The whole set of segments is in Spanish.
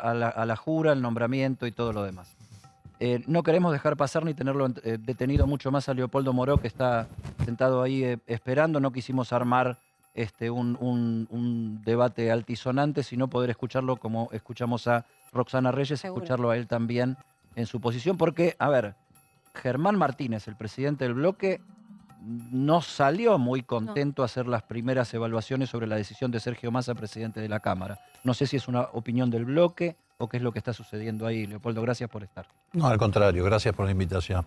a la jura, el nombramiento y todo lo demás. No queremos dejar pasar ni tenerlo detenido mucho más a Leopoldo Moró, que está sentado ahí esperando. No quisimos armar un debate altisonante, sino poder escucharlo como escuchamos a Roxana Reyes, Seguro. escucharlo a él también en su posición, porque, a ver, Germán Martínez, el presidente del bloque, no salió muy contento a hacer las primeras evaluaciones sobre la decisión de Sergio Massa, presidente de la Cámara. No sé si es una opinión del bloque o qué es lo que está sucediendo ahí. Leopoldo, gracias por estar. No, al contrario, gracias por la invitación.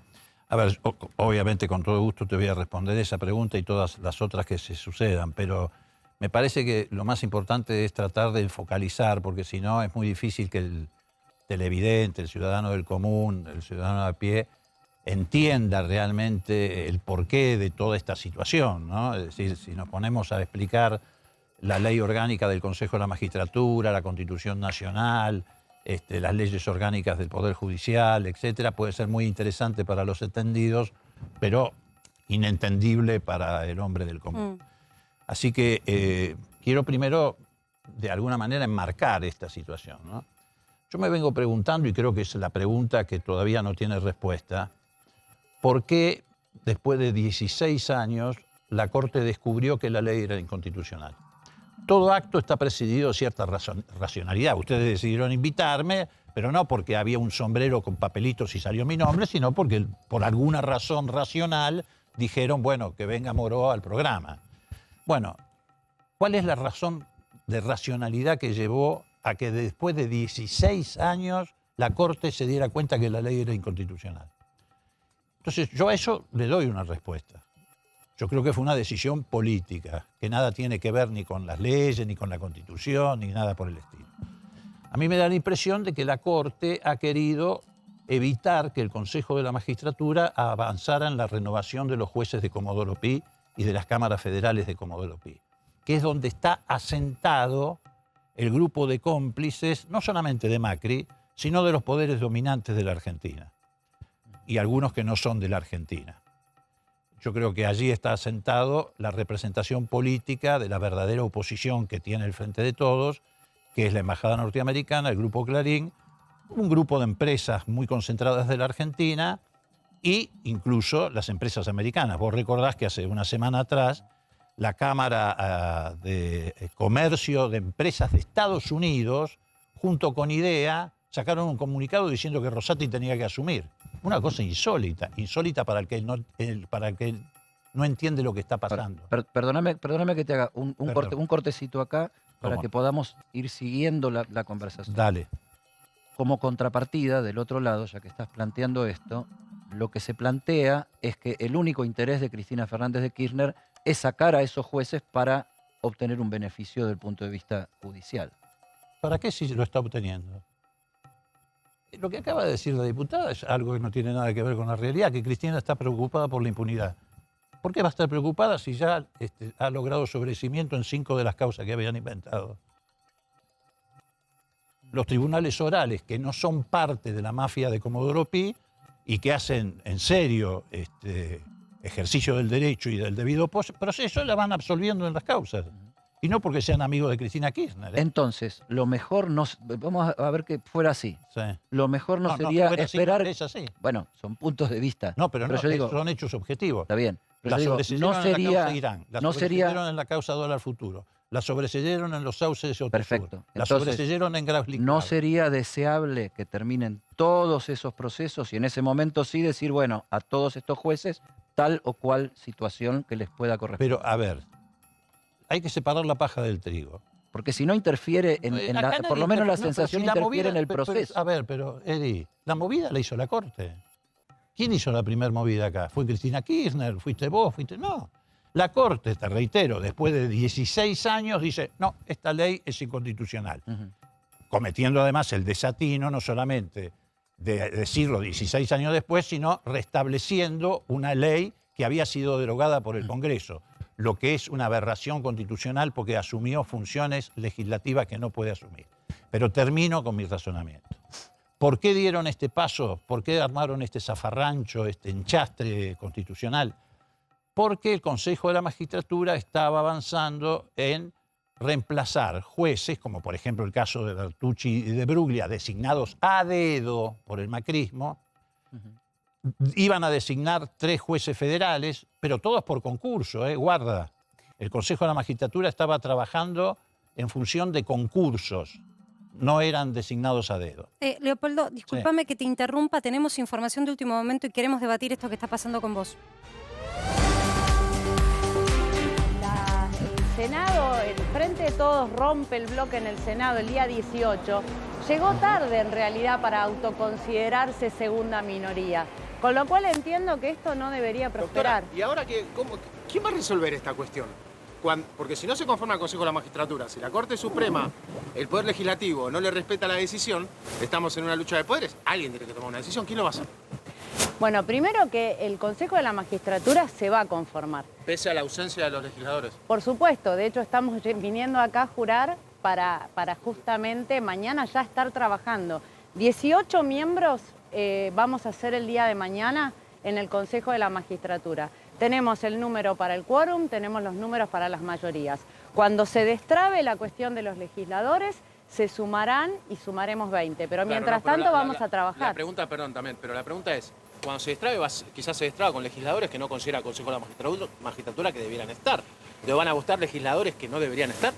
A ver, obviamente con todo gusto te voy a responder esa pregunta y todas las otras que se sucedan, pero me parece que lo más importante es tratar de focalizar, porque si no es muy difícil que el televidente, el ciudadano del común, el ciudadano a pie, entienda realmente el porqué de toda esta situación, ¿no? Es decir, si nos ponemos a explicar la ley orgánica del Consejo de la Magistratura, la Constitución Nacional, las leyes orgánicas del Poder Judicial, etcétera, puede ser muy interesante para los entendidos, pero inentendible para el hombre del común. Así que quiero primero, de alguna manera, enmarcar esta situación, ¿no? Yo me vengo preguntando, y creo que es la pregunta que todavía no tiene respuesta, ¿por qué después de 16 años la Corte descubrió que la ley era inconstitucional? Todo acto está presidido de cierta racionalidad. Ustedes decidieron invitarme, pero no porque había un sombrero con papelitos y salió mi nombre, sino porque por alguna razón racional dijeron, bueno, que venga Moró al programa. Bueno, ¿cuál es la razón de racionalidad que llevó a que después de 16 años la Corte se diera cuenta que la ley era inconstitucional? Entonces, yo a eso le doy una respuesta. Yo creo que fue una decisión política, que nada tiene que ver ni con las leyes, ni con la Constitución, ni nada por el estilo. A mí me da la impresión de que la Corte ha querido evitar que el Consejo de la Magistratura avanzara en la renovación de los jueces de Comodoro Pi y de las cámaras federales de Comodoro Pi, que es donde está asentado el grupo de cómplices, no solamente de Macri, sino de los poderes dominantes de la Argentina, y algunos que no son de la Argentina. Yo creo que allí está asentado la representación política de la verdadera oposición que tiene el Frente de Todos, que es la Embajada Norteamericana, el Grupo Clarín, un grupo de empresas muy concentradas de la Argentina e incluso las empresas americanas. Vos recordás que hace una semana atrás la Cámara de Comercio de Empresas de Estados Unidos, junto con IDEA, sacaron un comunicado diciendo que Rosati tenía que asumir. Una cosa insólita, insólita para el que no entiende lo que está pasando. Perdóname que te haga un cortecito acá para que podamos ir siguiendo la conversación. Dale. Como contrapartida, del otro lado, ya que estás planteando esto, lo que se plantea es que el único interés de Cristina Fernández de Kirchner es sacar a esos jueces para obtener un beneficio desde el punto de vista judicial. ¿Para qué si lo está obteniendo? Lo que acaba de decir la diputada es algo que no tiene nada que ver con la realidad, que Cristina está preocupada por la impunidad. ¿Por qué va a estar preocupada si ya ha logrado sobrecimiento en 5 de las causas que habían inventado? Los tribunales orales, que no son parte de la mafia de Comodoro Pi y que hacen en serio ejercicio del derecho y del debido proceso, la van absolviendo en las causas. Y no porque sean amigos de Cristina Kirchner. Entonces, lo mejor no... Vamos a ver que fuera así. Sí. Lo mejor no sería esperar... Es así. Bueno, son puntos de vista. No, pero no, yo digo, son hechos objetivos. Está bien. La sobreseyeron en la causa Irán, la no sobreseyeron en la causa dólar futuro, la sobreseyeron en los sauces de Otosur, perfecto. la sobreseyeron en Graus Liquidado. ¿No sería deseable que terminen todos esos procesos y en ese momento sí decir, bueno, a todos estos jueces, tal o cual situación que les pueda corresponder? Pero, a ver, hay que separar la paja del trigo. Porque si no interfiere por lo menos la sensación interfiere en el proceso. Pero, Edi, la movida la hizo la Corte. ¿Quién hizo la primera movida acá? ¿Fue Cristina Kirchner? ¿Fuiste vos? No. La Corte, te reitero, después de 16 años dice, no, esta ley es inconstitucional. Cometiendo además el desatino, no solamente de decirlo 16 años después, sino restableciendo una ley que había sido derogada por el Congreso, lo que es una aberración constitucional porque asumió funciones legislativas que no puede asumir. Pero termino con mi razonamiento. ¿Por qué dieron este paso? ¿Por qué armaron este zafarrancho, este enchastre constitucional? Porque el Consejo de la Magistratura estaba avanzando en reemplazar jueces, como por ejemplo el caso de Bertucci y de Bruglia, designados a dedo por el macrismo. Iban a designar 3 jueces federales, pero todos por concurso, guarda. El Consejo de la Magistratura estaba trabajando en función de concursos, no eran designados a dedo. Leopoldo, discúlpame que te interrumpa, tenemos información de último momento y queremos debatir esto que está pasando con vos. El Senado, el Frente de Todos rompe el bloque en el Senado el día 18. Llegó tarde en realidad para autoconsiderarse segunda minoría. Con lo cual entiendo que esto no debería prosperar. Doctora, ¿y ahora quién va a resolver esta cuestión? Porque si no se conforma el Consejo de la Magistratura, si la Corte Suprema, el Poder Legislativo, no le respeta la decisión, estamos en una lucha de poderes, alguien tiene que tomar una decisión. ¿Quién lo va a hacer? Bueno, primero que el Consejo de la Magistratura se va a conformar. Pese a la ausencia de los legisladores. Por supuesto, de hecho estamos viniendo acá a jurar para justamente mañana ya estar trabajando. 18 miembros vamos a hacer el día de mañana en el Consejo de la Magistratura. Tenemos el número para el quórum, tenemos los números para las mayorías. Cuando se destrabe la cuestión de los legisladores, se sumarán y sumaremos 20. Pero mientras tanto vamos a trabajar. La pregunta, perdón, también, pero la pregunta es, cuando se destrabe, quizás se destraba con legisladores que no considera el Consejo de la Magistratura que debieran estar. ¿Le van a gustar legisladores que no deberían estar?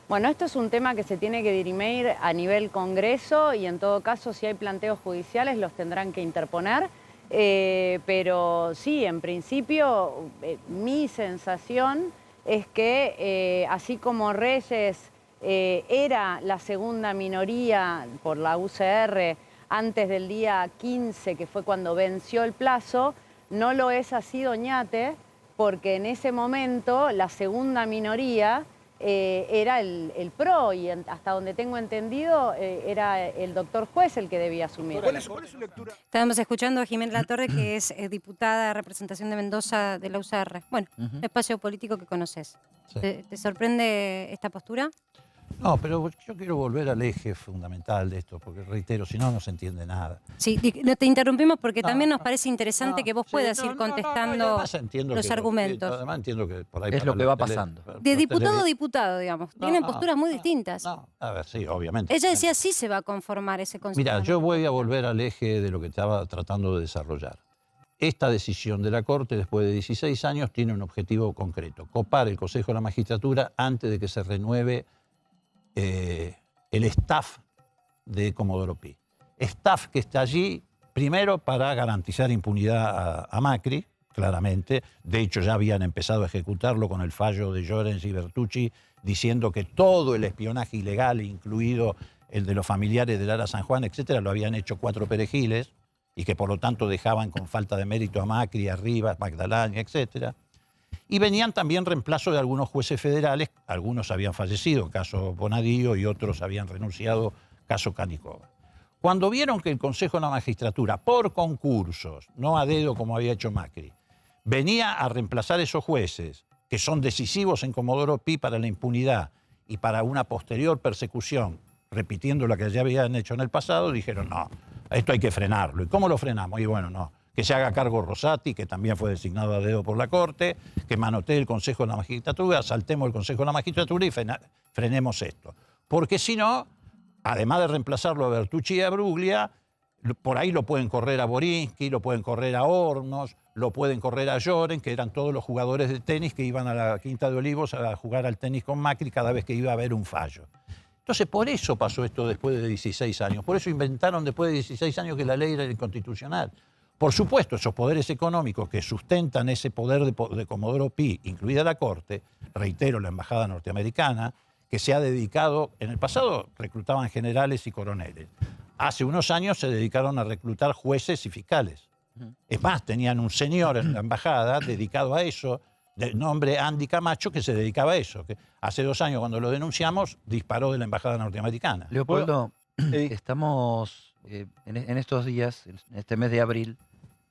Bueno, esto es un tema que se tiene que dirimir a nivel Congreso y en todo caso, si hay planteos judiciales, los tendrán que interponer. Pero sí, en principio, mi sensación es que así como Reyes era la segunda minoría por la UCR antes del día 15, que fue cuando venció el plazo, no lo es así Oñate, porque en ese momento la segunda minoría era el PRO y hasta donde tengo entendido era el doctor juez el que debía asumir. ¿Cuál es su lectura? Estábamos escuchando a Jimena Latorre, que es diputada de representación de Mendoza de la UCR. Bueno, un espacio político que conoces. Sí. ¿Te sorprende esta postura? No, pero yo quiero volver al eje fundamental de esto, porque reitero, si no, no se entiende nada. Sí, no te interrumpimos porque No, también nos no, parece interesante no, que vos sí, puedas no, ir no, contestando y además entiendo los que argumentos. Además entiendo que por ahí Es para lo que los va pasando. De diputado a diputado, digamos. No, Tienen no, posturas muy no, distintas. No, a ver, sí, obviamente. Ella decía sí se va a conformar ese consejo. Mira, yo voy a volver al eje de lo que estaba tratando de desarrollar. Esta decisión de la Corte, después de 16 años, tiene un objetivo concreto: copar el Consejo de la Magistratura antes de que se renueve el staff de Comodoro Pi. Staff que está allí, primero, para garantizar impunidad a Macri, claramente. De hecho, ya habían empezado a ejecutarlo con el fallo de Llorens y Bertucci, diciendo que todo el espionaje ilegal, incluido el de los familiares de Lara San Juan, etcétera, lo habían hecho 4 perejiles y que por lo tanto dejaban con falta de mérito a Macri, a Rivas, Magdalena, etcétera. Y venían también reemplazos de algunos jueces federales, algunos habían fallecido, caso Bonadío, y otros habían renunciado, caso Canicova. Cuando vieron que el Consejo de la Magistratura, por concursos, no a dedo como había hecho Macri, venía a reemplazar esos jueces, que son decisivos en Comodoro Pi para la impunidad y para una posterior persecución, repitiendo lo que ya habían hecho en el pasado, dijeron, no, esto hay que frenarlo. ¿Y cómo lo frenamos? Y bueno, no. Que se haga cargo Rosati, que también fue designado a dedo por la Corte, que manotee el Consejo de la Magistratura, saltemos el Consejo de la Magistratura y frenemos esto. Porque si no, además de reemplazarlo a Bertucci y a Bruglia, por ahí lo pueden correr a Borinsky, lo pueden correr a Hornos, lo pueden correr a Lloren, que eran todos los jugadores de tenis que iban a la Quinta de Olivos a jugar al tenis con Macri cada vez que iba a haber un fallo. Entonces, por eso pasó esto después de 16 años. Por eso inventaron después de 16 años que la ley era inconstitucional. Por supuesto, esos poderes económicos que sustentan ese poder de Comodoro Pi, incluida la Corte, reitero, la Embajada norteamericana, que se ha dedicado, en el pasado reclutaban generales y coroneles. Hace unos años se dedicaron a reclutar jueces y fiscales. Es más, tenían un señor en la embajada dedicado a eso, de nombre Andy Camacho, que se dedicaba a eso. Que hace 2 años, cuando lo denunciamos, disparó de la embajada norteamericana. Leopoldo, estamos en estos días, en este mes de abril,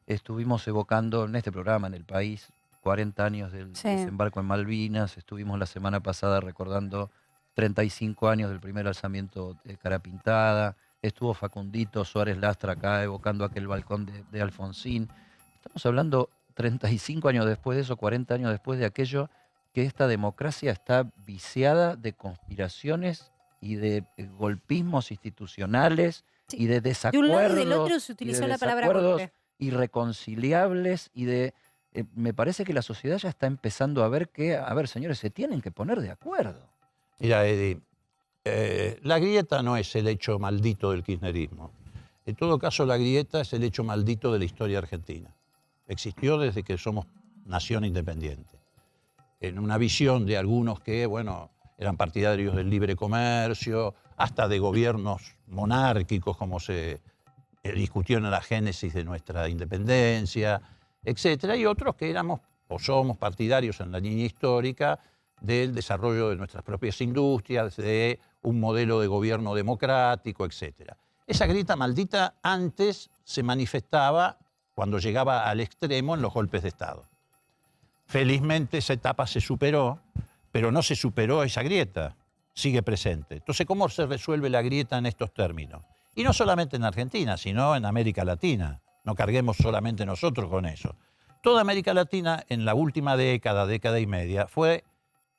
estuvimos evocando en este programa, en El País, 40 años del desembarco en Malvinas. Estuvimos la semana pasada recordando 35 años del primer alzamiento de Cara Pintada. Estuvo Facundito Suárez Lastra acá evocando aquel balcón de Alfonsín. Estamos hablando 35 años después de eso, 40 años después de aquello, que esta democracia está viciada de conspiraciones y de golpismos institucionales Sí. y de De un lado y del otro desacuerdos, se y utilizó de la palabra desacuerdos golpe. irreconciliables y de... me parece que la sociedad ya está empezando a ver que, a ver, señores, se tienen que poner de acuerdo. Mira, Eddie, la grieta no es el hecho maldito del kirchnerismo. En todo caso, la grieta es el hecho maldito de la historia argentina. Existió desde que somos nación independiente. En una visión de algunos que, bueno, eran partidarios del libre comercio, hasta de gobiernos monárquicos, como se discutió en la génesis de nuestra independencia, etcétera, y otros que éramos o somos partidarios en la línea histórica del desarrollo de nuestras propias industrias, de un modelo de gobierno democrático, etcétera. Esa grieta maldita antes se manifestaba cuando llegaba al extremo en los golpes de Estado. Felizmente esa etapa se superó, pero no se superó esa grieta, sigue presente. Entonces, ¿cómo se resuelve la grieta en estos términos? Y no solamente en Argentina, sino en América Latina. No carguemos solamente nosotros con eso. Toda América Latina en la última década, década y media, fue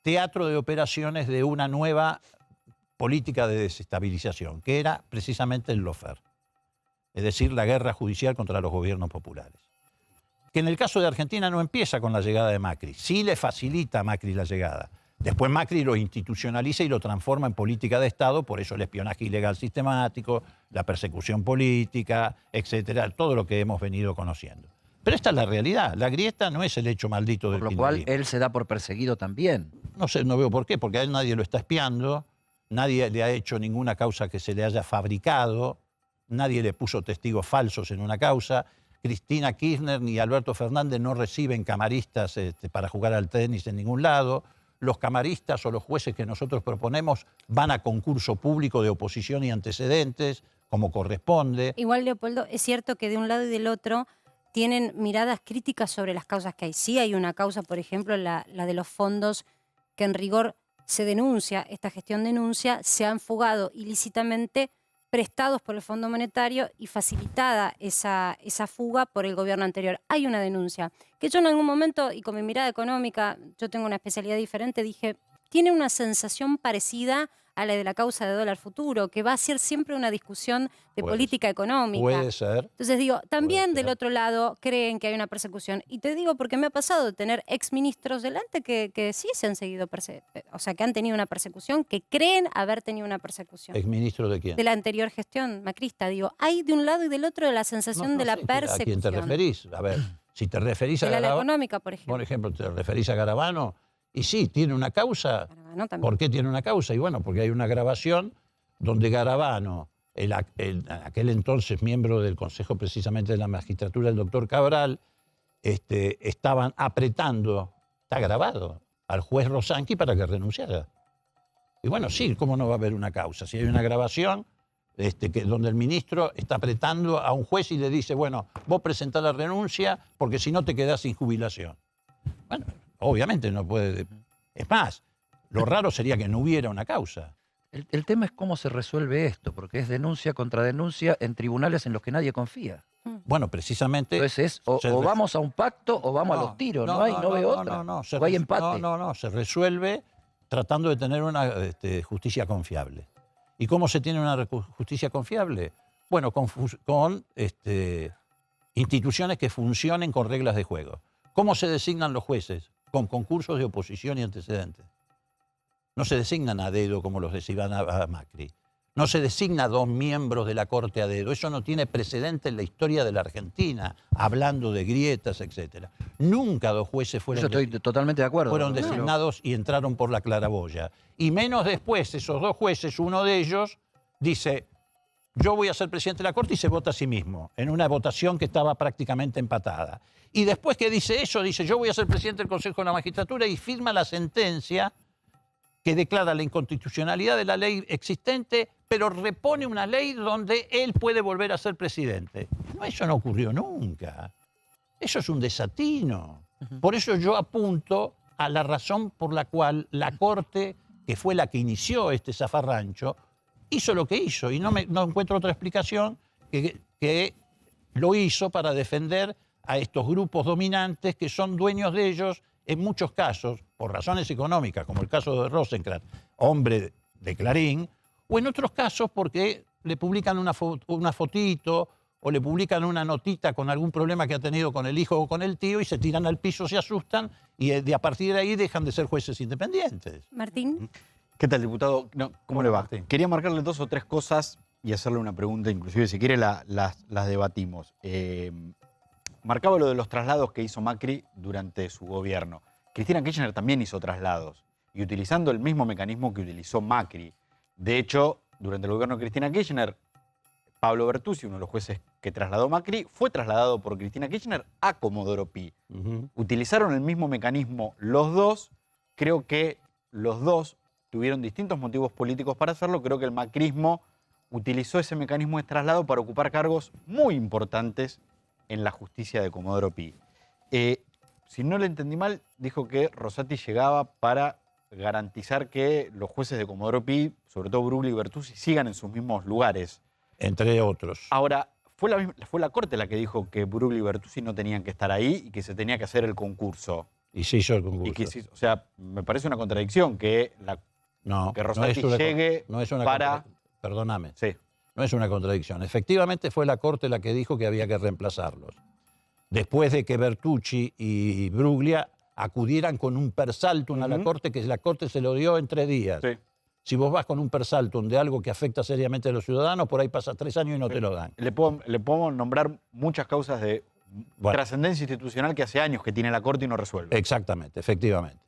teatro de operaciones de una nueva política de desestabilización, que era precisamente el lawfare, es decir, la guerra judicial contra los gobiernos populares. Que en el caso de Argentina no empieza con la llegada de Macri, sí le facilita a Macri la llegada. Después Macri lo institucionaliza y lo transforma en política de Estado, por eso el espionaje ilegal sistemático, la persecución política, etcétera, todo lo que hemos venido conociendo. Pero esta es la realidad, la grieta no es el hecho maldito del Por lo cual kirchnerismo. él se da por perseguido también. No sé, no veo por qué, porque a él nadie lo está espiando, nadie le ha hecho ninguna causa que se le haya fabricado, nadie le puso testigos falsos en una causa. Cristina Kirchner ni Alberto Fernández no reciben camaristas para jugar al tenis en ningún lado. Los camaristas o los jueces que nosotros proponemos van a concurso público de oposición y antecedentes, como corresponde. Igual, Leopoldo, es cierto que de un lado y del otro tienen miradas críticas sobre las causas que hay. Sí hay una causa, por ejemplo, la de los fondos que en rigor se denuncia, esta gestión denuncia, se han fugado ilícitamente prestados por el Fondo Monetario y facilitada esa fuga por el gobierno anterior. Hay una denuncia que yo en algún momento, y con mi mirada económica, yo tengo una especialidad diferente, dije, tiene una sensación parecida a la de la causa de dólar futuro, que va a ser siempre una discusión de política económica. Puede ser. Entonces digo, también del ser. otro lado creen que hay una persecución. Y te digo porque me ha pasado de tener exministros delante que sí se han seguido, o sea, que han tenido una persecución, que creen haber tenido una persecución. ¿Exministro de quién? De la anterior gestión macrista, digo, hay de un lado y del otro la sensación de la sé, persecución. ¿a quién te referís? A ver, si te referís a De la Garabano, económica, por ejemplo. te referís a Garabano, y sí, tiene una causa. Garabano también. ¿Por qué tiene una causa? Y bueno, porque hay una grabación donde Garabano, aquel entonces miembro del Consejo precisamente de la Magistratura, el doctor Cabral, estaban apretando, está grabado, al juez Rosanqui para que renunciara. Y bueno, sí, ¿cómo no va a haber una causa? Si hay una grabación donde el ministro está apretando a un juez y le dice, bueno, vos presentá la renuncia porque si no te quedás sin jubilación. Bueno, obviamente no puede. Es más, lo raro sería que no hubiera una causa. El tema es cómo se resuelve esto, porque es denuncia contra denuncia en tribunales en los que nadie confía. Bueno, precisamente. Entonces o vamos a un pacto o vamos a los tiros, no veo otra. O hay empate. No, se resuelve tratando de tener una justicia confiable. ¿Y cómo se tiene una justicia confiable? Bueno, con instituciones que funcionen con reglas de juego. ¿Cómo se designan los jueces? Con concursos de oposición y antecedentes. No se designan a dedo como los designaba Macri. No se designa a 2 miembros de la Corte a dedo. Eso no tiene precedente en la historia de la Argentina, hablando de grietas, etc. Nunca 2 jueces Eso estoy totalmente de acuerdo. fueron designados y entraron por la claraboya. Y menos después, esos 2 jueces, uno de ellos dice, yo voy a ser presidente de la Corte, y se vota a sí mismo, en una votación que estaba prácticamente empatada. Y después que dice eso, dice, yo voy a ser presidente del Consejo de la Magistratura, y firma la sentencia que declara la inconstitucionalidad de la ley existente, pero repone una ley donde él puede volver a ser presidente. No, eso no ocurrió nunca. Eso es un desatino. Por eso yo apunto a la razón por la cual la Corte, que fue la que inició este zafarrancho, hizo lo que hizo. Y no encuentro otra explicación que lo hizo para defender a estos grupos dominantes que son dueños de ellos en muchos casos, por razones económicas, como el caso de Rosenkrantz, hombre de Clarín, o en otros casos porque le publican una fotito o le publican una notita con algún problema que ha tenido con el hijo o con el tío y se tiran al piso, se asustan y a partir de ahí dejan de ser jueces independientes. Martín. ¿Qué tal, diputado? No, ¿cómo Hola, le va? Martín. Quería marcarle 2 o 3 cosas y hacerle una pregunta, inclusive si quiere las debatimos. Marcaba lo de los traslados que hizo Macri durante su gobierno. Cristina Kirchner también hizo traslados y utilizando el mismo mecanismo que utilizó Macri. De hecho, durante el gobierno de Cristina Kirchner, Pablo Bertuzzi, uno de los jueces que trasladó Macri, fue trasladado por Cristina Kirchner a Comodoro Pi. Utilizaron el mismo mecanismo los dos. Creo que los dos tuvieron distintos motivos políticos para hacerlo. Creo que el macrismo utilizó ese mecanismo de traslado para ocupar cargos muy importantes en la justicia de Comodoro Pi. Si no le entendí mal, dijo que Rosati llegaba para garantizar que los jueces de Comodoro Pi, sobre todo Bruglia y Bertuzzi, sigan en sus mismos lugares. Entre otros. Ahora, fue la Corte la que dijo que Bruglia y Bertuzzi no tenían que estar ahí y que se tenía que hacer el concurso. Y se hizo el concurso. O sea, me parece una contradicción que que Rosati llegue para... Perdóname. Sí. No es una contradicción. Efectivamente fue la Corte la que dijo que había que reemplazarlos. Después de que Bertucci y Bruglia acudieran con un persaltum a la Corte, que la Corte se lo dio en 3 días. Sí. Si vos vas con un persaltum de algo que afecta seriamente a los ciudadanos, por ahí pasa 3 años y no te lo dan. Le puedo nombrar muchas causas de trascendencia institucional que hace años que tiene la Corte y no resuelve. Exactamente, efectivamente.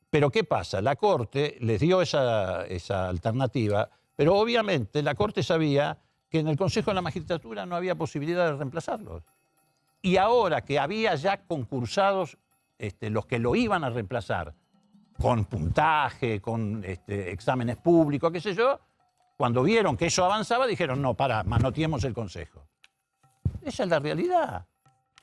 Pero ¿qué pasa? La Corte les dio esa alternativa, pero obviamente la Corte sabía que en el Consejo de la Magistratura no había posibilidad de reemplazarlos. Y ahora que había ya concursados los que lo iban a reemplazar, con puntaje, con exámenes públicos, qué sé yo, cuando vieron que eso avanzaba, dijeron, no, manoteemos el Consejo. Esa es la realidad.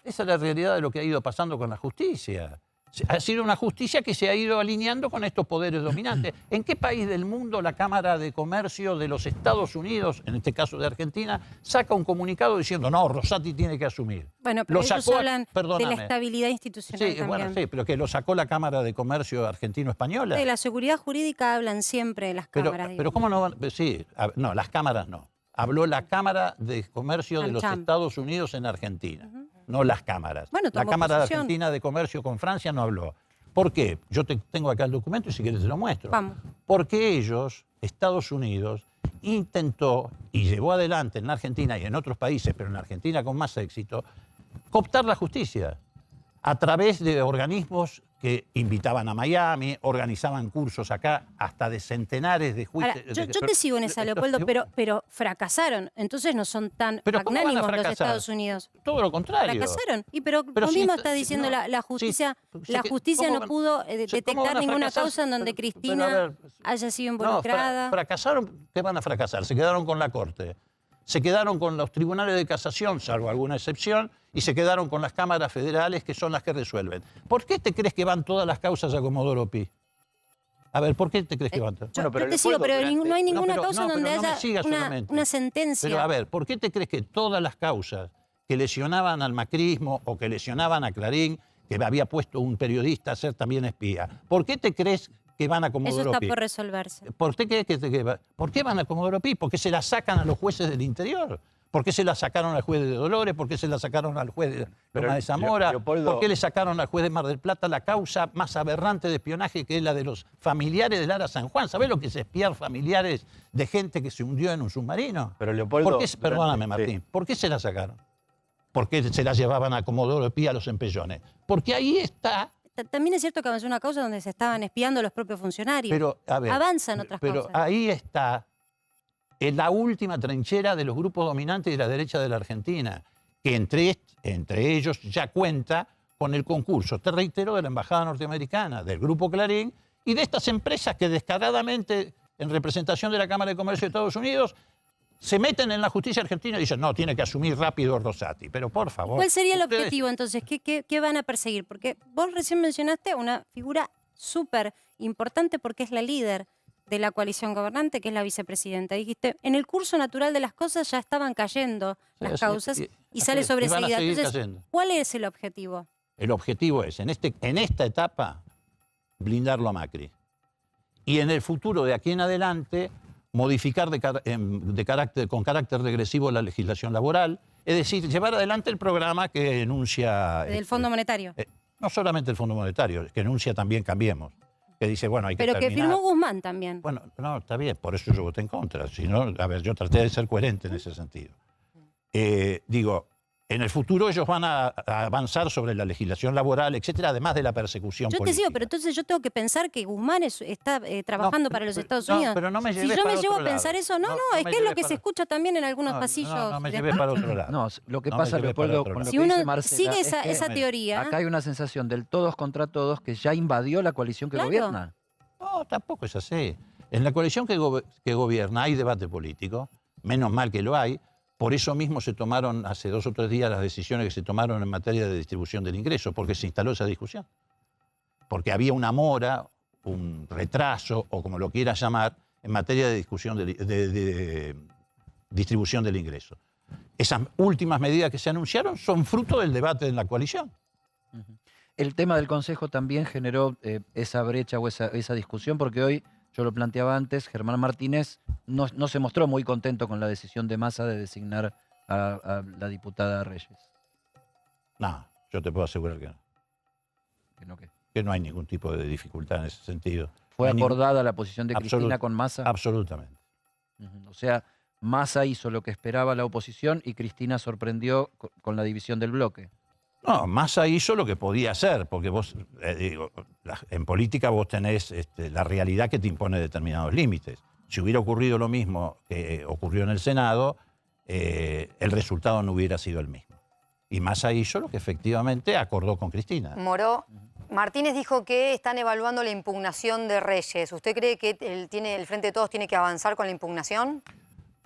Esa es la realidad de lo que ha ido pasando con la justicia. Ha sido una justicia que se ha ido alineando con estos poderes dominantes. ¿En qué país del mundo la Cámara de Comercio de los Estados Unidos, en este caso de Argentina, saca un comunicado diciendo, no, Rosati tiene que asumir? Bueno, pero ellos hablan de la perdóname. estabilidad institucional Sí, también. bueno, sí, pero que lo sacó la Cámara de Comercio argentino-española. De la seguridad jurídica hablan siempre las cámaras. Pero ¿cómo no van? Sí, no, las cámaras no. Habló la Cámara de Comercio de los AmCham. Estados Unidos en Argentina, no las cámaras. Bueno, la tomó Cámara de posición. Argentina de Comercio con Francia no habló. ¿Por qué? Yo tengo acá el documento y si quieres te lo muestro. Vamos. Porque ellos, Estados Unidos, intentó y llevó adelante en la Argentina y en otros países, pero en Argentina con más éxito, cooptar la justicia a través de organismos que invitaban a Miami, organizaban cursos acá, hasta de centenares de juicios. Ahora, yo te sigo en esa, Leopoldo, pero fracasaron. Entonces no son tan ¿Pero cómo van a magnánimos los fracasar? Estados Unidos. Todo lo contrario. Fracasaron. Pero lo si mismo está- está diciendo no, la justicia. sí, La que- justicia ¿cómo no van- pudo ¿cómo van detectar a ninguna fracasar? causa en donde Pero, Cristina a ver, haya sido no, involucrada. fracasaron, ¿qué van a fracasar? Se quedaron con la Corte. Se quedaron con los tribunales de casación, salvo alguna excepción, y se quedaron con las cámaras federales, que son las que resuelven. ¿Por qué te crees que van todas las causas a Comodoro Pi? A ver, ¿por qué te crees que van todas? Yo pero te sigo, Leopoldo, pero no hay ninguna causa pero donde no me haya sigas solamente. una sentencia. Pero a ver, ¿por qué te crees que todas las causas que lesionaban al macrismo o que lesionaban a Clarín, que había puesto un periodista a ser también espía, ¿por qué te crees que van a Eso Comodoro está Pi? por resolverse. ¿Por qué van a Comodoro Pi? ¿Por qué se la sacan a los jueces del interior? ¿Por qué se la sacaron al juez de Dolores? ¿Por qué se la sacaron al juez de Loma de Zamora? Leopoldo- ¿Por qué le sacaron al juez de Mar del Plata la causa más aberrante de espionaje, que es la de los familiares de Lara San Juan? ¿Sabés lo que es espiar familiares de gente que se hundió en un submarino? Pero Leopoldo, ¿Por qué, durante- perdóname, sí. Martín, ¿por qué se la sacaron? ¿Por qué se la llevaban a Comodoro Pi a los empellones? Porque ahí está. También es cierto que avanzó una causa donde se estaban espiando los propios funcionarios. Pero, a ver, Avanzan otras pero causas. ahí está en la última trinchera de los grupos dominantes de la derecha de la Argentina, que entre ellos ya cuenta con el concurso, te reitero, de la Embajada Norteamericana, del Grupo Clarín y de estas empresas que descaradamente, en representación de la Cámara de Comercio de Estados Unidos, se meten en la justicia argentina y dicen, no, tiene que asumir rápido Rosati. Pero por favor. ¿Cuál sería el ustedes- objetivo entonces? ¿Qué van a perseguir? Porque vos recién mencionaste una figura súper importante porque es la líder de la coalición gobernante, que es la vicepresidenta. Dijiste, en el curso natural de las cosas ya estaban cayendo las sí, causas y- y sale así es, y van a sobreseída. seguir Entonces, cayendo. ¿cuál es el objetivo? El objetivo es, en esta etapa, blindarlo a Macri. Y en el futuro, de aquí en adelante, modificar con carácter regresivo la legislación laboral, es decir, llevar adelante el programa que enuncia... Del Fondo Monetario. No solamente el Fondo Monetario, que enuncia también Cambiemos, que dice, bueno, hay que Pero que terminar... firmó Guzmán también. Bueno, no, está bien, por eso yo voté en contra. Si no, a ver, yo traté de ser coherente en ese sentido. Digo, en el futuro ellos van a avanzar sobre la legislación laboral, etcétera, además de la persecución Yo te política. sigo, pero entonces yo tengo que pensar que Guzmán está trabajando para los Estados No, Unidos. pero no me Si lleves yo para me llevo a otro pensar lado. eso, no, No, no, no es me que es lo lleves que para- se escucha también en algunos pasillos. No me de lleves para otro lado. No, lo que No me pasa, lleves para Leopoldo, otro con lo lado. Si que uno dice Marcela, sigue es que esa teoría, acá hay una sensación del todos contra todos que ya invadió la coalición que Claro. gobierna. No, tampoco es así. En la coalición que gobierna hay debate político, menos mal que lo hay. Por eso mismo se tomaron hace 2 o 3 días las decisiones que se tomaron en materia de distribución del ingreso, porque se instaló esa discusión. Porque había una mora, un retraso, o como lo quieras llamar, en materia de discusión de distribución del ingreso. Esas últimas medidas que se anunciaron son fruto del debate en la coalición. El tema del Consejo también generó esa brecha o esa discusión, porque hoy, yo lo planteaba antes, Germán Martínez no se mostró muy contento con la decisión de Massa de designar a la diputada Reyes. No, yo te puedo asegurar que no. Que no, que Que no hay ningún tipo de dificultad en ese sentido. fue No hay ningún- acordada la posición de Cristina Absolut- con Massa. Absolutamente. Ujú. O sea, Massa hizo lo que esperaba la oposición y Cristina sorprendió con la división del bloque. No, Massa hizo lo que podía hacer, porque vos, en política vos tenés la realidad que te impone determinados límites. Si hubiera ocurrido lo mismo que ocurrió en el Senado, el resultado no hubiera sido el mismo. Y Massa hizo lo que efectivamente acordó con Cristina. Moró. Martínez dijo que están evaluando la impugnación de Reyes. ¿Usted cree que el Frente de Todos tiene que avanzar con la impugnación?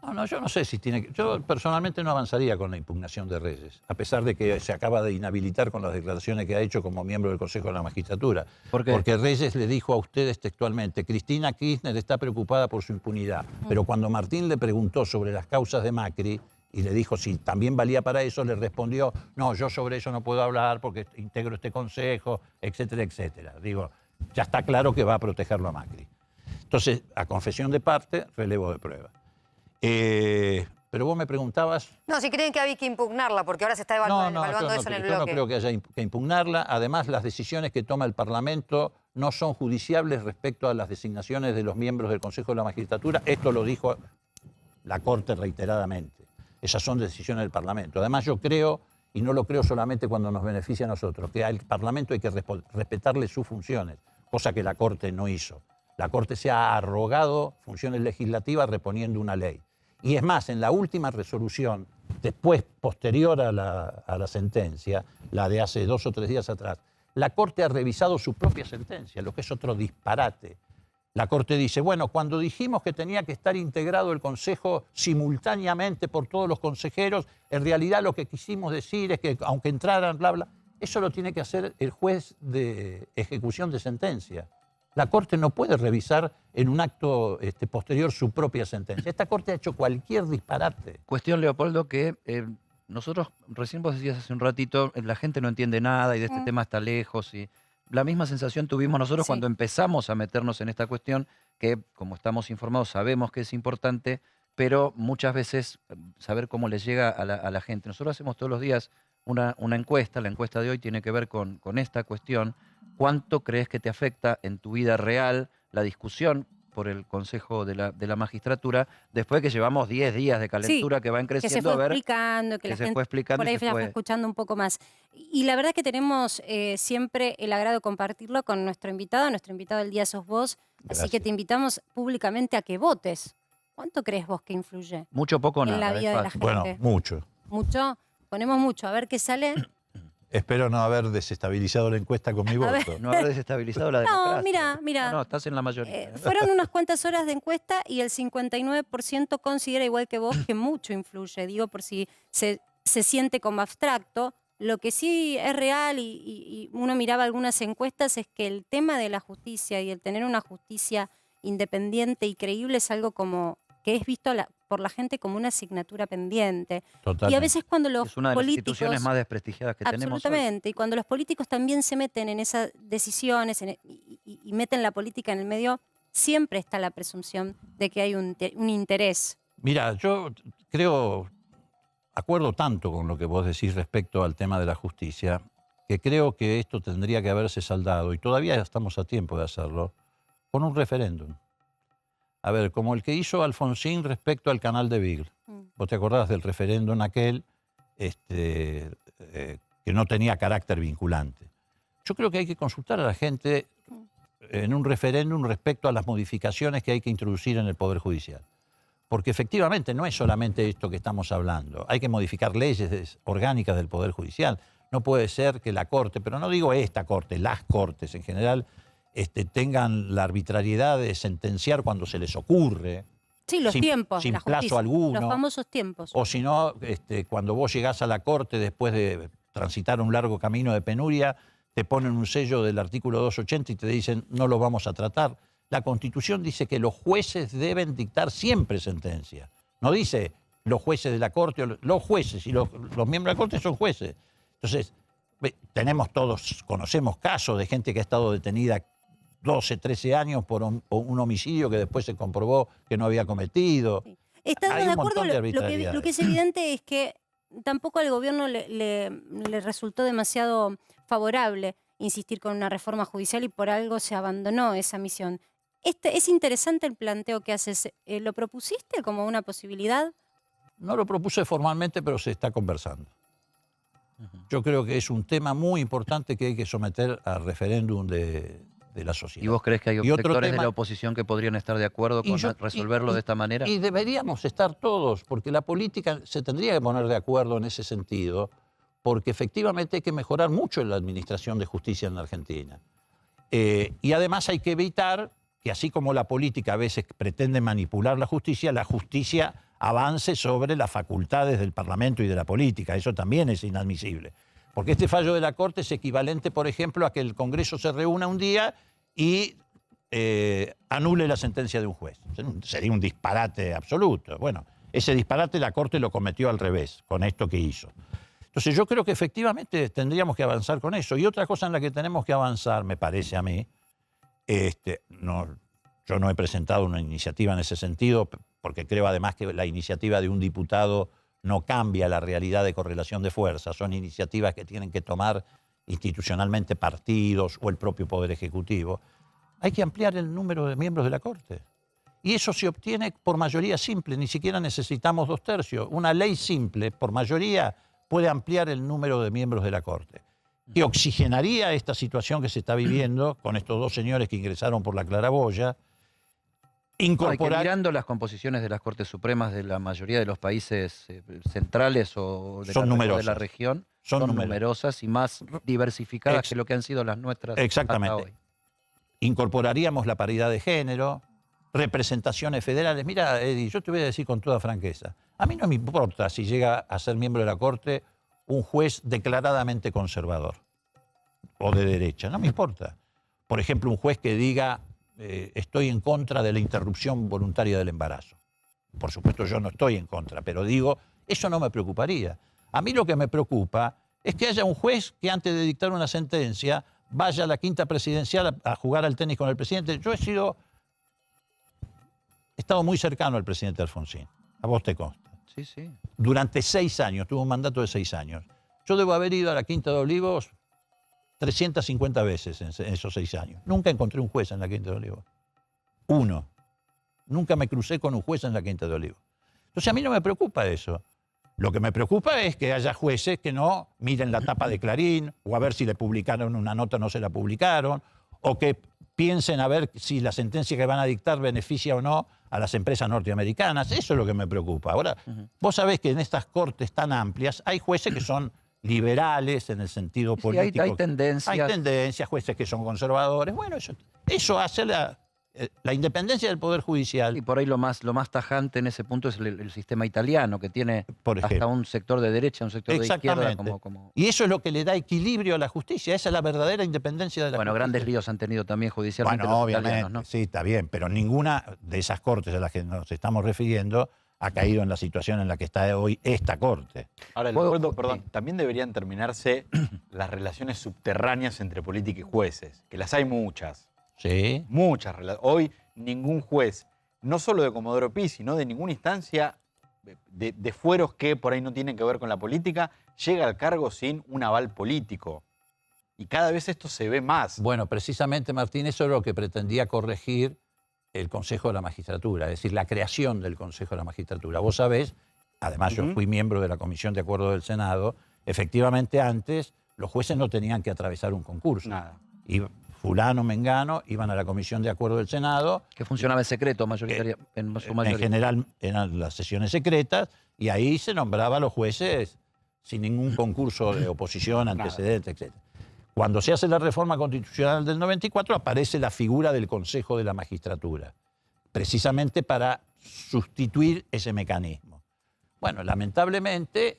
No, yo no sé si tiene que... Yo personalmente no avanzaría con la impugnación de Reyes, a pesar de que se acaba de inhabilitar con las declaraciones que ha hecho como miembro del Consejo de la Magistratura. ¿Por qué? Porque Reyes le dijo a ustedes textualmente, Cristina Kirchner está preocupada por su impunidad. Pero cuando Martín le preguntó sobre las causas de Macri y le dijo si también valía para eso, le respondió, no, yo sobre eso no puedo hablar porque integro este consejo, etcétera, etcétera. Digo, ya está claro que va a protegerlo a Macri. Entonces, a confesión de parte, relevo de prueba. Pero vos me preguntabas... No, si creen que había que impugnarla, porque ahora se está evaluando eso en el yo no bloque. creo que haya que impugnarla. Además, las decisiones que toma el Parlamento no son judiciables respecto a las designaciones de los miembros del Consejo de la Magistratura. Esto lo dijo la Corte reiteradamente. Esas son decisiones del Parlamento. Además, yo creo, y no lo creo solamente cuando nos beneficia a nosotros, que al Parlamento hay que respetarle sus funciones, cosa que la Corte no hizo. La Corte se ha arrogado funciones legislativas reponiendo una ley. Y es más, en la última resolución, después, posterior a la sentencia, la de hace 2 o 3 días atrás, la Corte ha revisado su propia sentencia, lo que es otro disparate. La Corte dice, bueno, cuando dijimos que tenía que estar integrado el Consejo simultáneamente por todos los consejeros, en realidad lo que quisimos decir es que aunque entraran, bla, bla, eso lo tiene que hacer el juez de ejecución de sentencia. La Corte no puede revisar en un acto posterior su propia sentencia. Esta Corte ha hecho cualquier disparate. Cuestión, Leopoldo, que nosotros, recién vos decías hace un ratito, la gente no entiende nada y de este tema está lejos. Y la misma sensación tuvimos nosotros Sí. cuando empezamos a meternos en esta cuestión, que como estamos informados sabemos que es importante, pero muchas veces saber cómo le llega a la gente. Nosotros hacemos todos los días una encuesta, la encuesta de hoy tiene que ver con esta cuestión. ¿Cuánto crees que te afecta en tu vida real la discusión por el Consejo de la Magistratura, después que llevamos 10 días de calentura que van Que se creciendo? fue a ver, explicando, que la se gente fue explicando por y ahí se ya fue fue... escuchando un poco más. Y la verdad es que tenemos siempre el agrado de compartirlo con nuestro invitado del día sos vos, así Gracias. que te invitamos públicamente a que votes. ¿Cuánto crees vos que influye Mucho, poco, en nada. la es vida de la fácil. gente? Bueno, mucho. ¿Mucho? Ponemos mucho, a ver qué sale. Espero no haber desestabilizado la encuesta con mi A ver. voto. No haber desestabilizado la democracia. mira. No, estás en la mayoría. Fueron unas cuantas horas de encuesta y el 59% considera igual que vos que mucho influye, digo, por si se siente como abstracto. Lo que sí es real y uno miraba algunas encuestas es que el tema de la justicia y el tener una justicia independiente y creíble es algo como que es visto por la gente como una asignatura pendiente. Y Totalmente. a veces cuando los Es una de las políticos... instituciones más desprestigiadas que tenemos hoy. Absolutamente. Y cuando los políticos también se meten en esas decisiones y meten la política en el medio, siempre está la presunción de que hay un interés. Mira, yo creo, acuerdo tanto con lo que vos decís respecto al tema de la justicia, que creo que esto tendría que haberse saldado, y todavía estamos a tiempo de hacerlo, con un referéndum. A ver, como el que hizo Alfonsín respecto al canal de Beagle. ¿Vos te acordás del referéndum aquel que no tenía carácter vinculante? Yo creo que hay que consultar a la gente en un referéndum respecto a las modificaciones que hay que introducir en el Poder Judicial. Porque efectivamente no es solamente esto que estamos hablando. Hay que modificar leyes orgánicas del Poder Judicial. No puede ser que la Corte, pero no digo esta Corte, las Cortes en general, tengan la arbitrariedad de sentenciar cuando se les ocurre. Sí, los tiempos. Sin la plazo justicia, alguno. Los famosos tiempos. O si no, cuando vos llegás a la Corte después de transitar un largo camino de penuria, te ponen un sello del artículo 280 y te dicen no lo vamos a tratar. La Constitución dice que los jueces deben dictar siempre sentencia. No dice los jueces de la Corte, los jueces, y los miembros de la Corte son jueces. Entonces, conocemos casos de gente que ha estado detenida 12, 13 años por un homicidio que después se comprobó que no había cometido. Sí. Estando Hay de un acuerdo, montón de lo que arbitrariedades. es evidente es que tampoco al gobierno le resultó demasiado favorable insistir con una reforma judicial y por algo se abandonó esa misión. Es interesante el planteo que haces. ¿Lo propusiste como una posibilidad? No lo propuse formalmente, pero se está conversando. Yo creo que es un tema muy importante que hay que someter al referéndum de la sociedad. ¿Y vos crees que hay Y otro sectores de tema- la oposición que podrían estar de acuerdo con resolverlo de esta manera? Y deberíamos estar todos, porque la política se tendría que poner de acuerdo en ese sentido, porque efectivamente hay que mejorar mucho la administración de justicia en la Argentina. Y además hay que evitar que así como la política a veces pretende manipular la justicia avance sobre las facultades del Parlamento y de la política. Eso también es inadmisible. Porque este fallo de la Corte es equivalente, por ejemplo, a que el Congreso se reúna un día y anule la sentencia de un juez. Sería un disparate absoluto. Bueno, ese disparate la Corte lo cometió al revés, con esto que hizo. Entonces yo creo que efectivamente tendríamos que avanzar con eso. Y otra cosa en la que tenemos que avanzar, me parece a mí, yo no he presentado una iniciativa en ese sentido, porque creo además que la iniciativa de un diputado no cambia la realidad de correlación de fuerzas. Son iniciativas que tienen que tomar institucionalmente partidos o el propio Poder Ejecutivo. Hay que ampliar el número de miembros de la Corte. Y eso se obtiene por mayoría simple, ni siquiera necesitamos 2/3. Una ley simple, por mayoría, puede ampliar el número de miembros de la Corte. Que oxigenaría esta situación que se está viviendo con estos dos señores que ingresaron por la claraboya. No, hay que mirando las composiciones de las Cortes Supremas de la mayoría de los países centrales o de la región, son numerosas y más diversificadas que lo que han sido las nuestras. Exactamente. Hasta hoy. Incorporaríamos la paridad de género, representaciones federales. Mira, Eddie, yo te voy a decir con toda franqueza, a mí no me importa si llega a ser miembro de la Corte un juez declaradamente conservador o de derecha, no me importa. Por ejemplo, un juez que diga estoy en contra de la interrupción voluntaria del embarazo. Por supuesto yo no estoy en contra, pero digo, eso no me preocuparía. A mí lo que me preocupa es que haya un juez que antes de dictar una sentencia vaya a la quinta presidencial a jugar al tenis con el presidente. Yo he estado muy cercano al presidente Alfonsín, a vos te consta. Sí, sí. Durante 6 años, tuvo un mandato de 6 años. Yo debo haber ido a la Quinta de Olivos 350 veces en esos 6 años. Nunca encontré un juez en la Quinta de Olivos. Uno. Nunca me crucé con un juez en la Quinta de Olivos. Entonces a mí no me preocupa eso. Lo que me preocupa es que haya jueces que no miren la tapa de Clarín, o a ver si le publicaron una nota o no se la publicaron, o que piensen a ver si la sentencia que van a dictar beneficia o no a las empresas norteamericanas. Eso es lo que me preocupa. Ahora, vos sabés que en estas cortes tan amplias hay jueces que son liberales en el sentido político. Hay tendencias. Hay tendencias, jueces que son conservadores. Bueno, eso hace la independencia del Poder Judicial. Y por ahí lo más tajante en ese punto es el sistema italiano, que tiene Por ejemplo. hasta un sector de derecha, un sector de izquierda. Como... Y eso es lo que le da equilibrio a la justicia. Esa es la verdadera independencia de la justicia. Bueno, grandes líos han tenido también judicialmente bueno, los obviamente, italianos, ¿no? sí, está bien, pero ninguna de esas cortes a las que nos estamos refiriendo ha caído en la situación en la que está hoy esta Corte. Ahora, ¿Puedo- Leopoldo, perdón, también deberían terminarse las relaciones subterráneas entre política y jueces, que las hay muchas. Sí. Muchas relaciones. Hoy ningún juez, no solo de Comodoro Pi, sino de ninguna instancia de fueros que por ahí no tienen que ver con la política, llega al cargo sin un aval político. Y cada vez esto se ve más. Bueno, precisamente, Martín, eso es lo que pretendía corregir el Consejo de la Magistratura, es decir, la creación del Consejo de la Magistratura. Vos sabés, además yo fui miembro de la Comisión de Acuerdo del Senado, efectivamente antes los jueces no tenían que atravesar un concurso. Nada. Y fulano, mengano, iban a la Comisión de Acuerdo del Senado, Que funcionaba en secreto en su mayoría. en general eran las sesiones secretas, y ahí se nombraba a los jueces sin ningún concurso de oposición, antecedentes, etc. Cuando se hace la reforma constitucional del 94, aparece la figura del Consejo de la Magistratura, precisamente para sustituir ese mecanismo. Bueno, lamentablemente,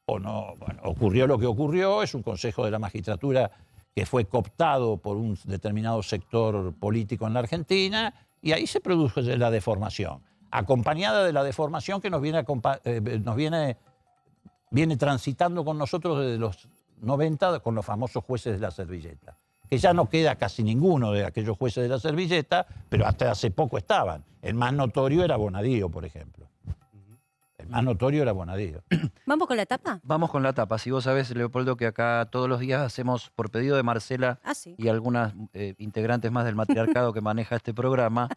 ocurrió lo que ocurrió, es un Consejo de la Magistratura que fue cooptado por un determinado sector político en la Argentina, y ahí se produjo la deformación, acompañada de la deformación que viene transitando con nosotros desde los 90 con los famosos jueces de la servilleta, que ya no queda casi ninguno de aquellos jueces de la servilleta, pero hasta hace poco estaban. El más notorio era Bonadío, por ejemplo. El más notorio era Bonadío. ¿Vamos con la tapa? Vamos con la tapa. Si vos sabés, Leopoldo, que acá todos los días hacemos, por pedido de Marcela Ah, sí. y algunas integrantes más del matriarcado que maneja este programa,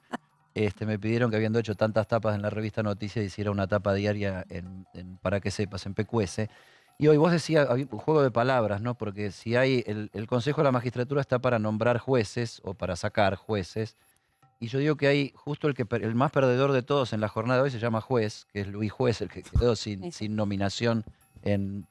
me pidieron que habiendo hecho tantas tapas en la revista Noticias, hiciera una tapa diaria para que sepas, en PQS. Y hoy vos decías, había un juego de palabras, ¿no? Porque si hay, el Consejo de la Magistratura está para nombrar jueces o para sacar jueces. Y yo digo que hay justo el más perdedor de todos en la jornada de hoy se llama juez, que es Luis Juez, el que quedó sin nominación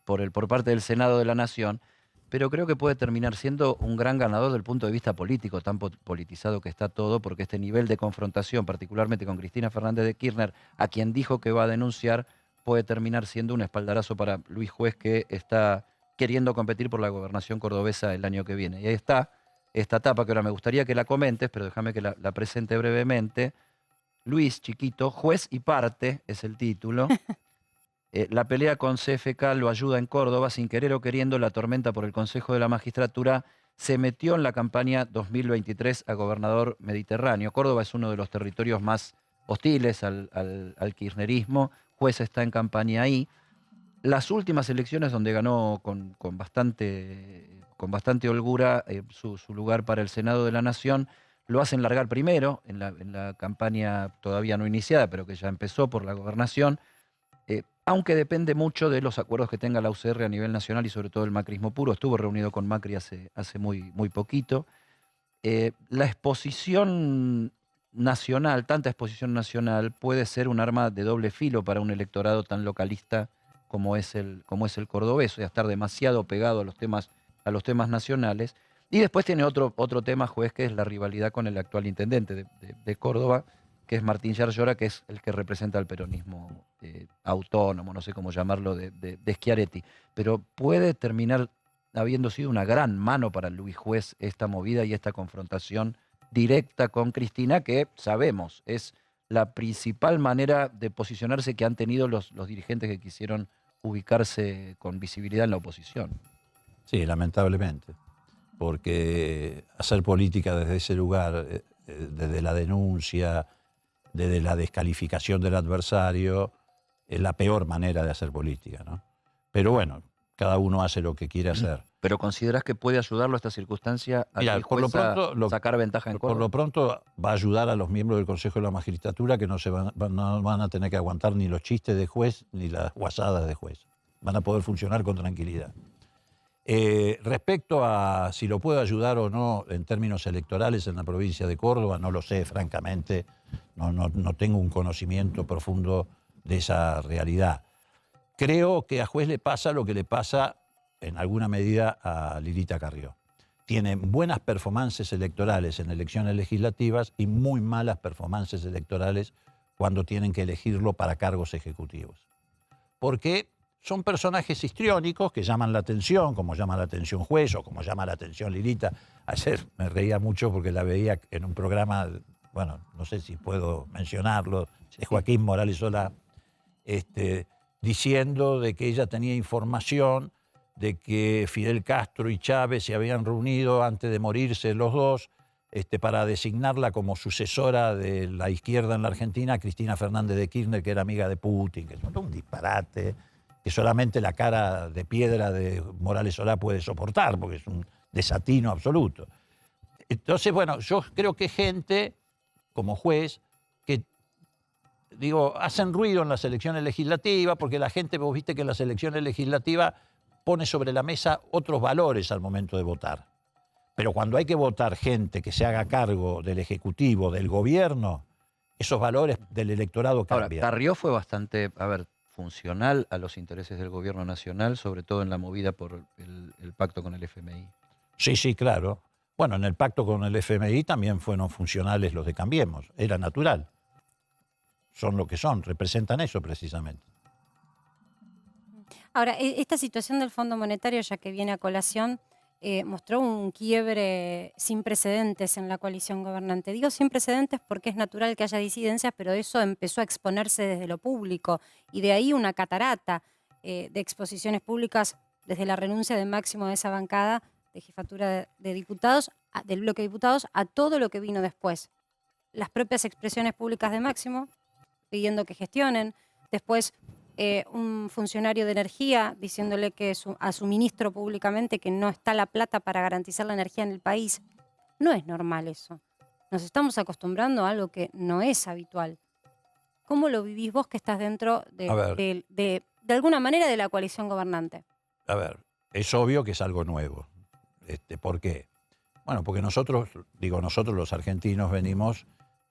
por parte del Senado de la Nación. Pero creo que puede terminar siendo un gran ganador desde el punto de vista político, tan politizado que está todo, porque este nivel de confrontación, particularmente con Cristina Fernández de Kirchner, a quien dijo que va a denunciar, puede terminar siendo un espaldarazo para Luis Juez, que está queriendo competir por la gobernación cordobesa el año que viene. Y ahí está esta etapa que ahora me gustaría que la comentes, pero déjame que la presente brevemente. Luis, chiquito, juez y parte es el título. La pelea con CFK lo ayuda en Córdoba, sin querer o queriendo, la tormenta por el Consejo de la Magistratura se metió en la campaña 2023 a gobernador mediterráneo. Córdoba es uno de los territorios más hostiles al kirchnerismo. Juez está en campaña ahí. Las últimas elecciones donde ganó con bastante holgura su lugar para el Senado de la Nación, lo hacen largar primero en la campaña todavía no iniciada, pero que ya empezó por la gobernación, aunque depende mucho de los acuerdos que tenga la UCR a nivel nacional y sobre todo el macrismo puro. Estuvo reunido con Macri hace muy poquito. La exposición nacional, tanta exposición nacional, puede ser un arma de doble filo para un electorado tan localista como es el cordobés, o sea, estar demasiado pegado a los temas nacionales. Y después tiene otro tema, juez, que es la rivalidad con el actual intendente de Córdoba, que es Martín Yarlora, que es el que representa al peronismo autónomo, no sé cómo llamarlo, de Schiaretti. Pero puede terminar habiendo sido una gran mano para Luis Juez esta movida y esta confrontación directa con Cristina, que sabemos es la principal manera de posicionarse que han tenido los dirigentes que quisieron ubicarse con visibilidad en la oposición. Sí, lamentablemente, porque hacer política desde ese lugar, desde la denuncia, desde la descalificación del adversario, es la peor manera de hacer política, ¿no? Pero bueno, cada uno hace lo que quiere hacer. ¿Pero considerás que puede ayudarlo esta circunstancia a Mira, que el juez sacar ventaja en por Córdoba? lo pronto va a ayudar a los miembros del Consejo de la Magistratura, que no van a tener que aguantar ni los chistes de juez ni las guasadas de juez. Van a poder funcionar con tranquilidad. Respecto a si lo puedo ayudar o no en términos electorales en la provincia de Córdoba, no lo sé, francamente. No tengo un conocimiento profundo de esa realidad. Creo que a Juez le pasa lo que le pasa en alguna medida a Lilita Carrió. Tiene buenas performances electorales en elecciones legislativas y muy malas performances electorales cuando tienen que elegirlo para cargos ejecutivos. Porque son personajes histriónicos que llaman la atención, como llama la atención Juez o como llama la atención Lilita. Ayer me reía mucho porque la veía en un programa, bueno, no sé si puedo mencionarlo, de Joaquín Morales Solá, diciendo de que ella tenía información de que Fidel Castro y Chávez se habían reunido antes de morirse los dos para designarla como sucesora de la izquierda en la Argentina, a Cristina Fernández de Kirchner, que era amiga de Putin, que es un disparate que solamente la cara de piedra de Morales Solá puede soportar, porque es un desatino absoluto. Entonces, bueno, yo creo que gente como juez que, hacen ruido en las elecciones legislativas, porque la gente, vos viste que en las elecciones legislativas pone sobre la mesa otros valores al momento de votar. Pero cuando hay que votar gente que se haga cargo del Ejecutivo, del Gobierno, esos valores del electorado cambian. Ahora, Carrió fue bastante, funcional a los intereses del gobierno nacional, sobre todo en la movida por el pacto con el FMI. Sí, claro. Bueno, en el pacto con el FMI también fueron funcionales los de Cambiemos. Era natural. Son lo que son, representan eso precisamente. Ahora, esta situación del Fondo Monetario, ya que viene a colación, mostró un quiebre sin precedentes en la coalición gobernante. Digo sin precedentes porque es natural que haya disidencias, pero eso empezó a exponerse desde lo público y de ahí una catarata de exposiciones públicas desde la renuncia de Máximo de esa bancada de jefatura de diputados, del bloque de diputados, a todo lo que vino después. Las propias expresiones públicas de Máximo pidiendo que gestionen, después un funcionario de energía diciéndole que a su ministro públicamente que no está la plata para garantizar la energía en el país. No es normal eso. Nos estamos acostumbrando a algo que no es habitual. ¿Cómo lo vivís vos que estás dentro de alguna manera de la coalición gobernante? A ver, es obvio que es algo nuevo. ¿Por qué? Bueno, porque nosotros los argentinos venimos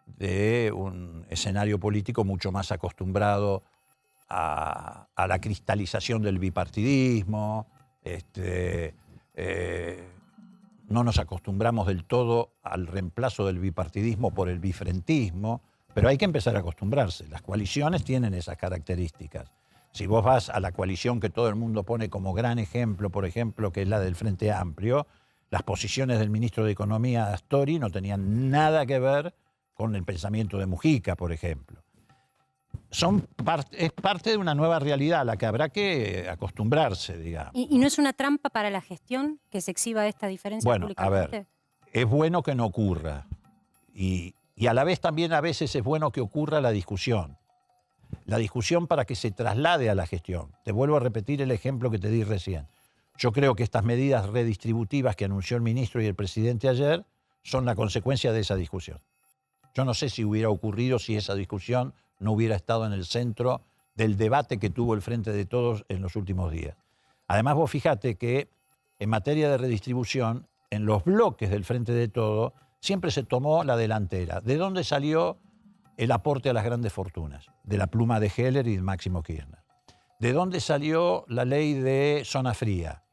de un escenario político mucho más acostumbrado a la cristalización del bipartidismo, no nos acostumbramos del todo al reemplazo del bipartidismo por el bifrentismo, pero hay que empezar a acostumbrarse. Las coaliciones tienen esas características. Si vos vas a la coalición que todo el mundo pone como gran ejemplo, por ejemplo, que es la del Frente Amplio, las posiciones del ministro de Economía, Astori, no tenían nada que ver con el pensamiento de Mujica, por ejemplo. Es parte de una nueva realidad a la que habrá que acostumbrarse, digamos. ¿Y no es una trampa para la gestión que se exhiba esta diferencia públicamente? Bueno, a ver, es bueno que no ocurra. Y a la vez también a veces es bueno que ocurra la discusión. La discusión para que se traslade a la gestión. Te vuelvo a repetir el ejemplo que te di recién. Yo creo que estas medidas redistributivas que anunció el ministro y el presidente ayer son la consecuencia de esa discusión. Yo no sé si hubiera ocurrido si esa discusión no hubiera estado en el centro del debate que tuvo el Frente de Todos en los últimos días. Además, vos fíjate que en materia de redistribución, en los bloques del Frente de Todos, siempre se tomó la delantera. ¿De dónde salió el aporte a las grandes fortunas? De la pluma de Heller y de Máximo Kirchner. ¿De dónde salió la ley de zona fría?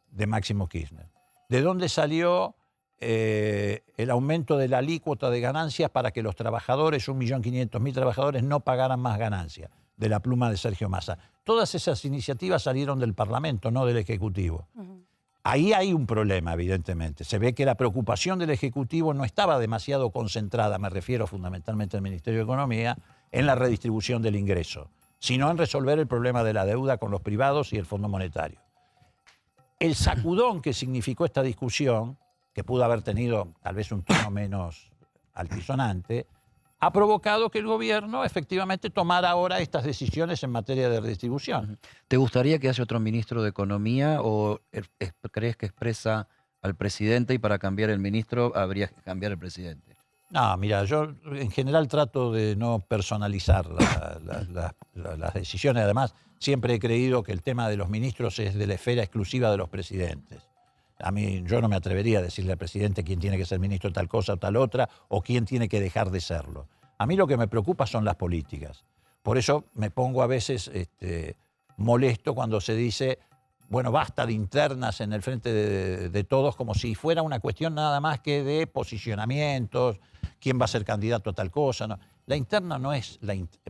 De Máximo Kirchner. ¿De dónde salió el aumento de la alícuota de ganancias para que los trabajadores, 1.500.000 trabajadores, no pagaran más ganancias? De la pluma de Sergio Massa. Todas esas iniciativas salieron del Parlamento, no del Ejecutivo. Ahí hay un problema, evidentemente. Se ve que la preocupación del Ejecutivo no estaba demasiado concentrada, me refiero fundamentalmente al Ministerio de Economía, en la redistribución del ingreso, sino en resolver el problema de la deuda con los privados y el Fondo Monetario. El sacudón que significó esta discusión, que pudo haber tenido tal vez un tono menos altisonante, ha provocado que el gobierno efectivamente tomara ahora estas decisiones en materia de redistribución. ¿Te gustaría que haya otro ministro de Economía o crees que expresa al presidente y para cambiar el ministro habría que cambiar el presidente? No, mira, yo en general trato de no personalizar las decisiones. Además, siempre he creído que el tema de los ministros es de la esfera exclusiva de los presidentes. A mí, yo no me atrevería a decirle al presidente quién tiene que ser ministro de tal cosa o tal otra, o quién tiene que dejar de serlo. A mí lo que me preocupa son las políticas. Por eso me pongo a veces molesto cuando se dice, bueno, basta de internas en el Frente de Todos, como si fuera una cuestión nada más que de posicionamientos, quién va a ser candidato a tal cosa. No. La interna no es,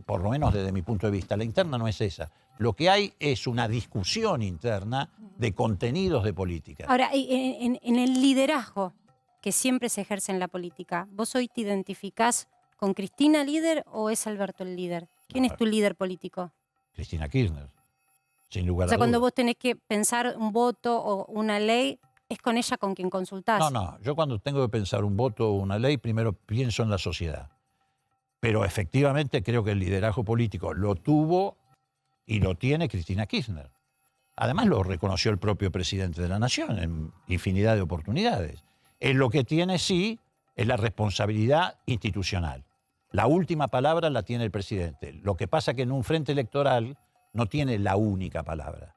por lo menos desde mi punto de vista, la interna no es esa. Lo que hay es una discusión interna de contenidos de política. Ahora, en el liderazgo que siempre se ejerce en la política, ¿vos hoy te identificás con Cristina líder o es Alberto el líder? ¿Quién es tu líder político? Cristina Kirchner, sin lugar O sea, a cuando dudas. vos tenés que pensar un voto o una ley, es con ella con quien consultás. No, yo cuando tengo que pensar un voto o una ley, primero pienso en la sociedad. Pero efectivamente creo que el liderazgo político lo tuvo y lo tiene Cristina Kirchner. Además lo reconoció el propio presidente de la Nación en infinidad de oportunidades. Lo que tiene sí es la responsabilidad institucional. La última palabra la tiene el presidente. Lo que pasa que en un frente electoral no tiene la única palabra.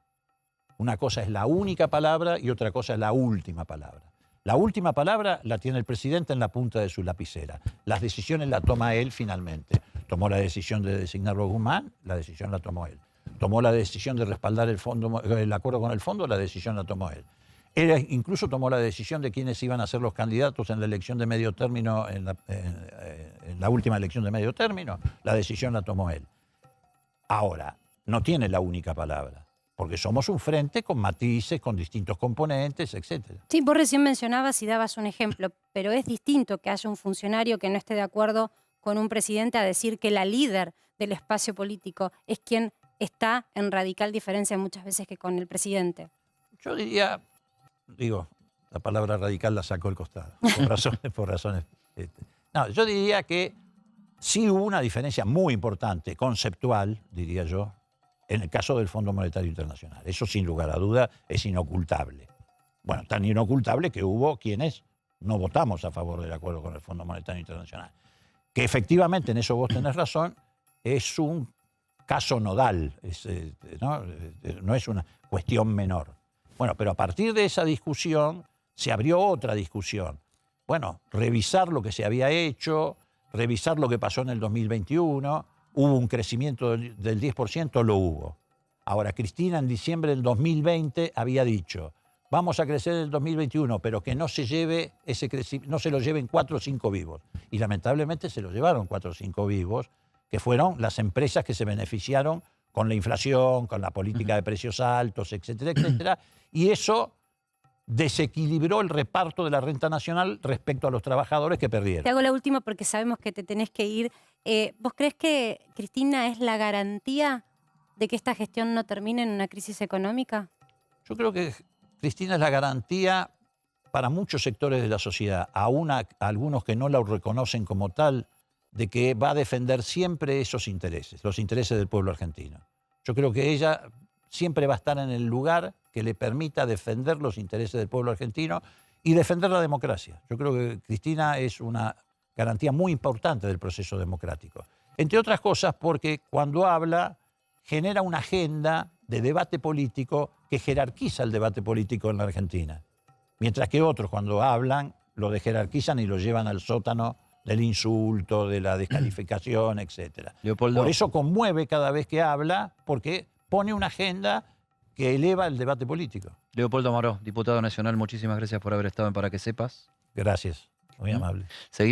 Una cosa es la única palabra y otra cosa es la última palabra. La última palabra la tiene el presidente en la punta de su lapicera. Las decisiones las toma él finalmente. Tomó la decisión de designarlo a Guzmán, la decisión la tomó él. Tomó la decisión de respaldar el acuerdo con el fondo, la decisión la tomó él. Él incluso tomó la decisión de quiénes iban a ser los candidatos en la elección de medio término, en la última elección de medio término, la decisión la tomó él. Ahora, no tiene la única palabra, porque somos un frente con matices, con distintos componentes, etc. Sí, vos recién mencionabas y dabas un ejemplo, pero es distinto que haya un funcionario que no esté de acuerdo con un presidente a decir que la líder del espacio político es quien está en radical diferencia muchas veces que con el presidente. Yo diría, la palabra radical la sacó el costado, por razones. No, yo diría que sí hubo una diferencia muy importante, conceptual, diría yo, en el caso del Fondo Monetario Internacional. Eso sin lugar a duda es inocultable. Bueno, tan inocultable que hubo quienes no votamos a favor del acuerdo con el Fondo Monetario Internacional. Que efectivamente, en eso vos tenés razón, es un caso nodal, no es una cuestión menor. Bueno, pero a partir de esa discusión se abrió otra discusión. Bueno, revisar lo que se había hecho, revisar lo que pasó en el 2021, hubo un crecimiento del 10%, lo hubo. Ahora, Cristina en diciembre del 2020 había dicho, vamos a crecer en el 2021, pero que no se lleve ese no se lo lleven 4 o 5 vivos. Y lamentablemente se lo llevaron 4 o 5 vivos, que fueron las empresas que se beneficiaron con la inflación, con la política de precios altos, etcétera, etcétera. Y eso desequilibró el reparto de la renta nacional respecto a los trabajadores que perdieron. Te hago la última porque sabemos que te tenés que ir. ¿Vos crees que Cristina es la garantía de que esta gestión no termine en una crisis económica? Yo creo que Cristina es la garantía para muchos sectores de la sociedad, aún a algunos que no la reconocen como tal, de que va a defender siempre esos intereses, los intereses del pueblo argentino. Yo creo que ella siempre va a estar en el lugar que le permita defender los intereses del pueblo argentino y defender la democracia. Yo creo que Cristina es una garantía muy importante del proceso democrático. Entre otras cosas porque cuando habla genera una agenda de debate político que jerarquiza el debate político en la Argentina. Mientras que otros cuando hablan lo desjerarquizan y lo llevan al sótano del insulto, de la descalificación, etc. Leopoldo. Por eso conmueve cada vez que habla, porque pone una agenda que eleva el debate político. Leopoldo Maró, diputado nacional, muchísimas gracias por haber estado en Para que Sepas. Gracias, muy amable. Seguimos.